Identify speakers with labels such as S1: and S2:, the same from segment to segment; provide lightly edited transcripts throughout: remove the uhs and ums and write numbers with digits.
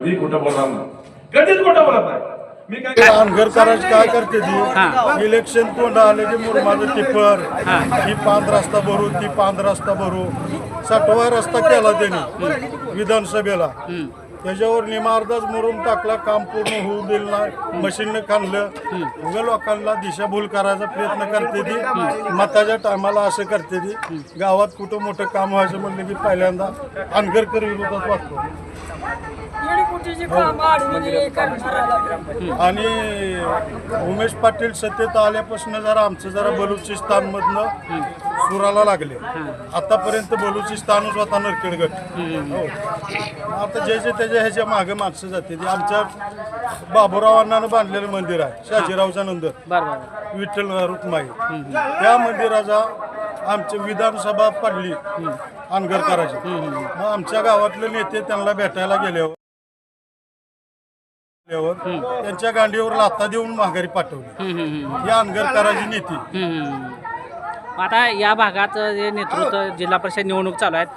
S1: मी खोटं बोलणार नाही, कधीच खोटं बोलत नाही. मी काय
S2: अनगर करायची काय करते ती इलेक्शन तोंड आले की मुरमाचं टिपर ही 5 रस्ता भरू ती 5 रस्ता भरू 6वा रस्ता केला त्यांनी विधानसभेला. त्याच्यावर निमार्धाच मुरुम टाकला, काम पूर्ण होऊ दिलं नाही, मशीननं खाल्लं. उगा लोकांना दिशाभूल करायचा प्रयत्न करते ती, मताच्या टायमाला असं करते ती. गावात कुठं मोठं काम व्हायचं म्हणलं की पहिल्यांदा अनगरकर विरोधात वाटतो. आणि उमेश पाटील सत्तेत आल्यापासून जरा आमचं जरा बलुचिस्तानमधनं सुराला लागले. आतापर्यंत बलुचिस्तानच होता नरखेड गट. हो, आता जे त्याच्या ह्याच्या मागे माणसं जाते ती. आमच्या बाबूराव अण्णानं बांधलेलं मंदिर आहे शाजीरावच्या नंतर विठ्ठल रुक्माई, त्या मंदिराचा आमची विधानसभा पडली अनगर करायची. मग आमच्या गावातले नेते त्यांना भेटायला गेल्यावर त्यांच्या गांडीवर लाथा देऊन माघारी पाठवली. ही अनगर करायची नीती.
S3: आता या भागात जे नेतृत्व जिल्हा परिषद निवडणूक चालू आहेत,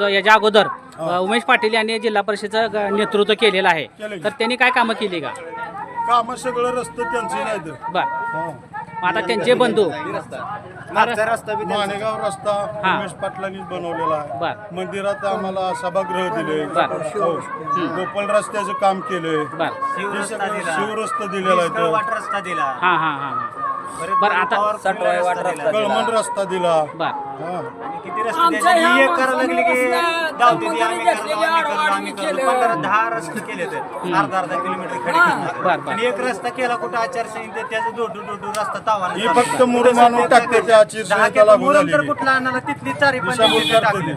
S3: याच्या अगोदर उमेश पाटील यांनी जिल्हा परिषदेचं नेतृत्व केलेलं आहे, तर त्यांनी काय कामं केली का?
S2: काम सगळं रस्ते त्यांचे नाही.
S3: बर, आता त्यांचे बंधू
S2: मानेगाव रस्ता उमेश पाटलांनीच बनवलेला आहे. मंदिरात आम्हाला सभागृह दिले, गोपाल रस्त्याचं काम केलंय, शिवरस्ता दिलेला आहे,
S3: बरं आता
S2: कळमण रस्ता दिला.
S4: किती रस्ते करायला लागले की धावते ती आम्ही करतो 15-10 रस्ते केले तर अर्धा किलोमीटर खडे. आणि एक रस्ता केला कुठं आचारसंहिता त्याचं डोडू रस्ता तावा
S2: ही फक्त मुरुम आणून टाकते त्याची
S4: तर कुठला आणला तिथली चारी टाकली.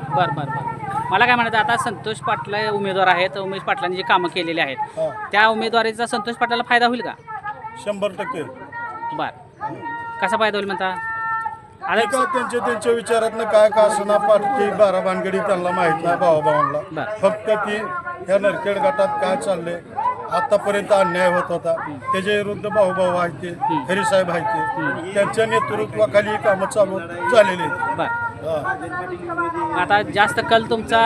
S3: मला काय म्हणायचं, आता संतोष पाटील उमेदवार आहेत, उमेश पाटलांनी जे कामं केलेले आहेत त्या उमेदवारीचा संतोष पाटलाला फायदा होईल का?
S2: 100%.
S3: बर, कसा फायदा होईल म्हणता?
S2: त्यांच्या विचारातनं काय का असना पार्टी 12 भानगडी त्यांना माहित नाही भावाभावांना. फक्त ती या नरखेड गटात काय चाललंय, आतापर्यंत अन्याय होत होता त्याच्या विरुद्ध भाऊभाऊ आहेत ते, हरीसाहेब आहेत ते, त्यांच्या नेतृत्वाखाली कामं चालू झालेली आहेत.
S3: आता जास्त कल तुमचा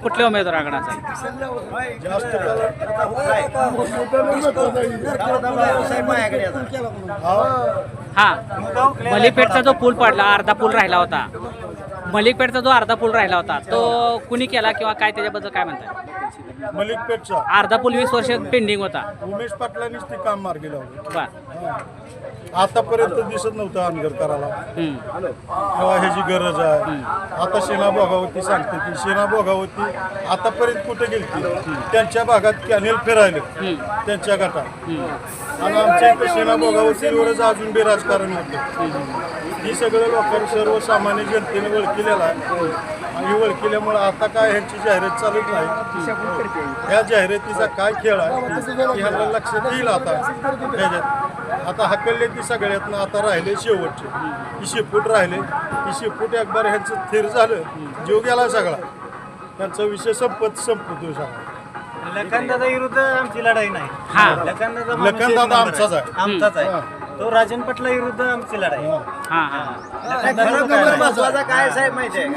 S3: कुठल्या उमेदवाराकडे असेल?
S2: जास्त
S3: मलिकपेठचा जो पूल पडला, अर्धा पूल राहिला होता, मलिकपेठचा जो अर्धा पूल राहिला होता तो कुणी केला किंवा काय, त्याच्याबद्दल काय म्हणताय?
S2: मलिकपेठचा
S3: अर्धा पूल 20 वर्ष पेंडिंग होता,
S2: उमेश पाटलांनीच ते काम मार्गी लावलं.
S3: बर,
S2: आतापर्यंत दिसत नव्हतं अनगर करायला, तेव्हा ह्याची गरज आहे. आता सेना भोगावती सांगते ती, सेना भोगावती आतापर्यंत कुठे गेली? त्यांच्या भागात कॅनेल फिरायले त्यांच्या गटात, आणि आमच्या इथं सेना भोगावतीवरच अजून बी राजकारण होतं. ही सगळं लोकांनी सर्वसामान्य जनतेने ओळखलेलं आहे. आणि ओळखल्यामुळे आता काय ह्यांची जाहिरात चालत नाही. ह्या जाहिरातीचा काय खेळ आहे ह्याला लक्षात येईल. आता ह्याच्यात आता हकलले ती सगळ्यातनं, आता राहिले शेवटचे ही शेपूट राहिले. ही शेपूट एकबार ह्यांचं स्थिर झालं, जीव गेला सगळा, त्यांचा विषय संपतो सगळा.
S4: लखनदादा विरुद्ध आमची लढाई नाही.
S2: लखनदादा आमचाच आहे.
S4: तो राजन पटला विरुद्ध आमची लढाई.
S3: हा
S4: महत्वाचा काय साहेब माहिती आहे?